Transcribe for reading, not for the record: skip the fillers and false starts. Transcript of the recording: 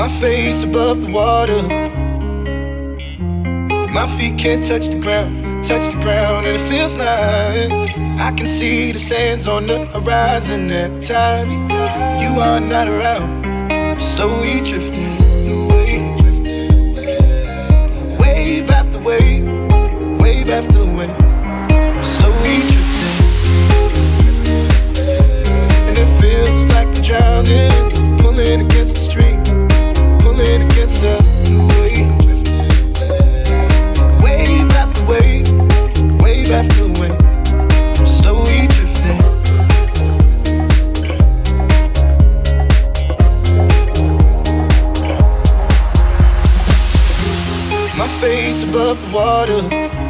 My face above the water. My feet can't touch the ground, and it feels like I can see the sands on the horizon every time you are not around. I'm slowly drifting away, wave after wave, wave after wave. I'm slowly drifting, and it feels like I'm drowning, pulling against the stream, pulling against the wave. Wave, wave after wave, I'm slowly drifting. My face above the water.